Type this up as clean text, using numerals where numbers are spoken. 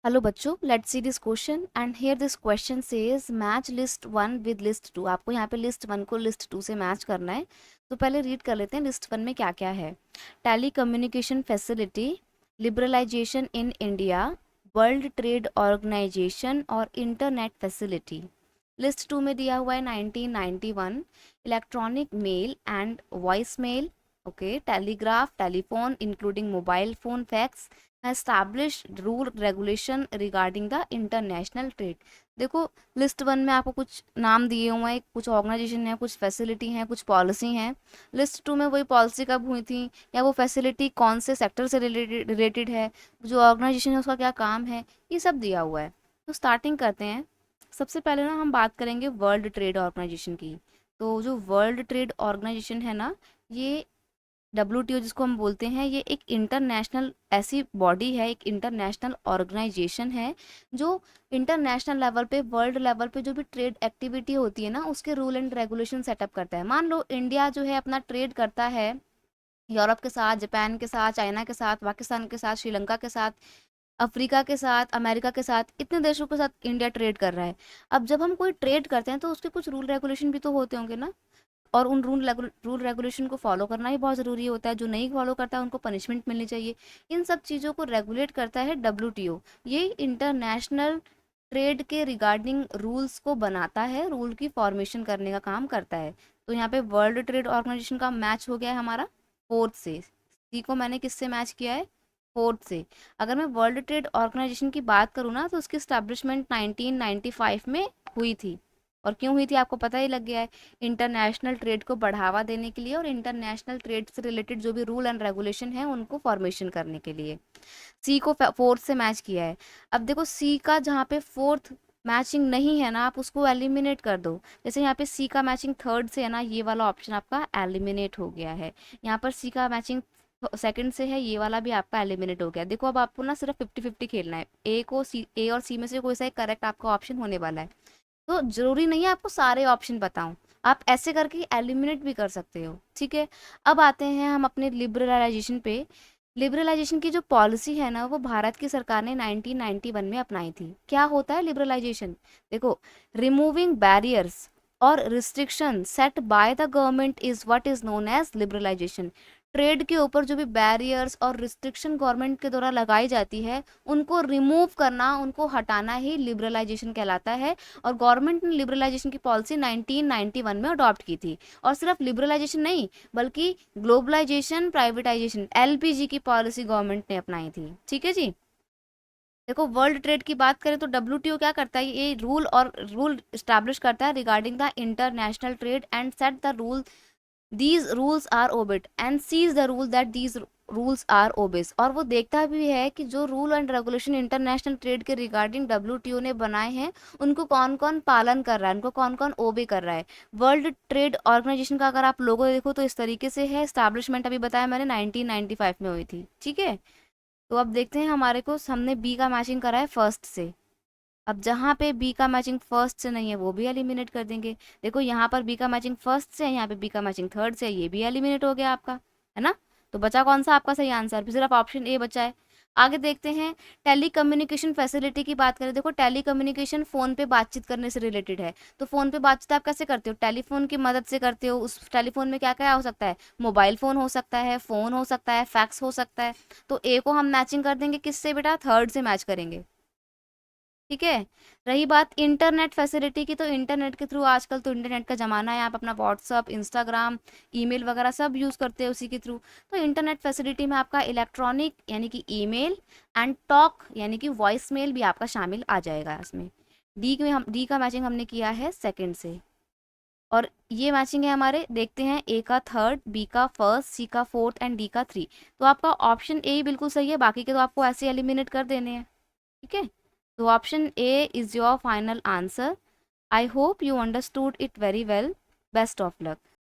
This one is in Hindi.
हेलो बच्चों, let's see this question and here this question says match list one with list two. आपको यहाँ पे लिस्ट वन को लिस्ट टू से मैच करना है। तो पहले रीड कर लेते हैं लिस्ट वन में क्या क्या है। Telecommunication facility, liberalisation in India, world trade organisation और इंटरनेट फैसिलिटी। लिस्ट टू में दिया हुआ है 1991, electronic mail and voice mail, okay, telegraph, telephone including mobile phone, fax, established rule regulation regarding the international trade। देखो, लिस्ट वन में आपको कुछ नाम दिए हुए हैं, कुछ ऑर्गेनाइजेशन है, कुछ फैसिलिटी हैं, कुछ पॉलिसी हैं। लिस्ट टू में वही पॉलिसी कब हुई थी या वो फैसिलिटी कौन से सेक्टर से रिलेटेड है, जो ऑर्गेनाइजेशन है उसका क्या काम है, ये सब दिया हुआ है। तो स्टार्टिंग करते हैं। सबसे पहले ना हम बात करेंगे वर्ल्ड ट्रेड ऑर्गेनाइजेशन की। तो जो वर्ल्ड ट्रेड ऑर्गेनाइजेशन है ना, ये WTO जिसको हम बोलते हैं, ये एक इंटरनेशनल ऐसी बॉडी है, एक इंटरनेशनल ऑर्गेनाइजेशन है जो इंटरनेशनल लेवल पे, वर्ल्ड लेवल पे जो भी ट्रेड एक्टिविटी होती है ना, उसके रूल एंड रेगुलेशन सेटअप करता है। मान लो इंडिया जो है अपना ट्रेड करता है यूरोप के साथ, जापान के साथ, चाइना के साथ, पाकिस्तान के साथ, श्रीलंका के साथ, अफ्रीका के साथ, अमेरिका के साथ, इतने देशों के साथ इंडिया ट्रेड कर रहा है। अब जब हम कोई ट्रेड करते हैं तो उसके कुछ रूल रेगुलेशन भी तो होते होंगे ना, और उन रूल रेगुलेशन को फॉलो करना ही बहुत ज़रूरी होता है। जो नहीं फॉलो करता है उनको पनिशमेंट मिलनी चाहिए। इन सब चीज़ों को रेगुलेट करता है WTO। ये इंटरनेशनल ट्रेड के रिगार्डिंग रूल्स को बनाता है, रूल की फॉर्मेशन करने का काम करता है। तो यहाँ पे वर्ल्ड ट्रेड ऑर्गेनाइजेशन का मैच हो गया है हमारा फोर्थ से। सी को मैंने किससे मैच किया है? फोर्थ से। अगर मैं वर्ल्ड ट्रेड ऑर्गेनाइजेशन की बात करूँ ना, तो उसकी स्टैब्लिशमेंट 1995 में हुई थी। और क्यों हुई थी आपको पता ही लग गया है, इंटरनेशनल ट्रेड को बढ़ावा देने के लिए और इंटरनेशनल ट्रेड से रिलेटेड जो भी रूल एंड रेगुलेशन है उनको फॉर्मेशन करने के लिए। सी को फोर्थ से मैच किया है। अब देखो, सी का जहाँ पे फोर्थ मैचिंग नहीं है ना, आप उसको एलिमिनेट कर दो। जैसे यहाँ पे सी का मैचिंग थर्ड से है ना, ये वाला ऑप्शन आपका एलिमिनेट हो गया है। यहाँ पर सी का मैचिंग सेकंड से है, ये वाला भी आपका एलिमिनेट हो गया। देखो, अब आपको ना सिर्फ 50-50 खेलना है। ए और सी में से कोई सा एक करेक्ट आपका ऑप्शन होने वाला है। तो जरूरी नहीं है आपको सारे ऑप्शन बताऊं, आप ऐसे करके एलिमिनेट भी कर सकते हो, ठीक है। अब आते हैं हम अपने लिबरलाइजेशन पे। लिबरलाइजेशन की जो पॉलिसी है ना, वो भारत की सरकार ने 1991 में अपनाई थी। क्या होता है लिबरलाइजेशन? देखो, रिमूविंग बैरियर्स और restriction set by the government is what is known as liberalisation. Trade के ऊपर जो भी बैरियर्स और रिस्ट्रिक्शन गवर्नमेंट के द्वारा लगाई जाती है, उनको रिमूव करना, उनको हटाना ही लिबरलाइजेशन कहलाता है। और गवर्नमेंट ने लिबरलाइजेशन की पॉलिसी 1991 में अडॉप्ट की थी। और सिर्फ लिबरलाइजेशन नहीं, बल्कि ग्लोबलाइजेशन, प्राइवेटाइजेशन, LPG की पॉलिसी गवर्नमेंट ने अपनाई थी, ठीक है जी। देखो, वर्ल्ड ट्रेड की बात करें तो WTO क्या करता है, ये रूल स्टैब्लिश करता है regarding the international trade and set the rule these rules are obeyed and sees the rule that these rules are obeys. और वो देखता भी है कि जो rule and regulation international trade के रिगार्डिंग WTO ने बनाए हैं, उनको कौन कौन पालन कर रहा है, उनको कौन कौन ओबे कर रहा है। वर्ल्ड ट्रेड ऑर्गेनाइजेशन का अगर आप लोगो देखो तो इस तरीके से है। स्टैब्लिशमेंट अभी बताया मैंने 1995 में हुई थी, ठीक है। तो अब देखते हैं, हमारे को हमने बी का मैचिंग करा है फर्स्ट से। अब जहाँ पे बी का मैचिंग फर्स्ट से नहीं है वो भी एलिमिनेट कर देंगे। देखो, यहाँ पर बी का मैचिंग फर्स्ट से है, यहाँ पे बी का मैचिंग थर्ड से है, ये भी एलिमिनेट हो गया आपका, है ना। तो बचा कौन सा आपका सही आंसर? सिर्फ ऑप्शन ए बचा है। आगे देखते हैं, टेली कम्युनिकेशन फैसिलिटी की बात करें। देखो, टेली कम्युनिकेशन फोन पे बातचीत करने से रिलेटेड है। तो फोन पे बातचीत आप कैसे करते हो? टेलीफोन की मदद से करते हो। उस टेलीफोन में क्या क्या हो सकता है? मोबाइल फोन हो सकता है, फोन हो सकता है, फैक्स हो सकता है। तो ए को हम मैचिंग कर देंगे किससे बेटा? थर्ड से मैच करेंगे, ठीक है। रही बात इंटरनेट फैसिलिटी की, तो इंटरनेट के थ्रू, आजकल तो इंटरनेट का ज़माना है, आप अपना व्हाट्सअप, इंस्टाग्राम, ईमेल वगैरह सब यूज़ करते हो उसी के थ्रू। तो इंटरनेट फैसिलिटी में आपका इलेक्ट्रॉनिक यानी कि ईमेल एंड टॉक यानी कि वॉइस मेल भी आपका शामिल आ जाएगा इसमें। डी का मैचिंग हमने किया है सेकंड से। और ये मैचिंग है हमारे, देखते हैं, ए का थर्ड, बी का फर्स्ट, सी का फोर्थ एंड डी का थ्री। तो आपका ऑप्शन ए ही बिल्कुल सही है, बाकी के तो आपको ऐसे एलिमिनेट कर देने हैं, ठीक है। So option A is your final answer. I hope you understood it very well. Best of luck.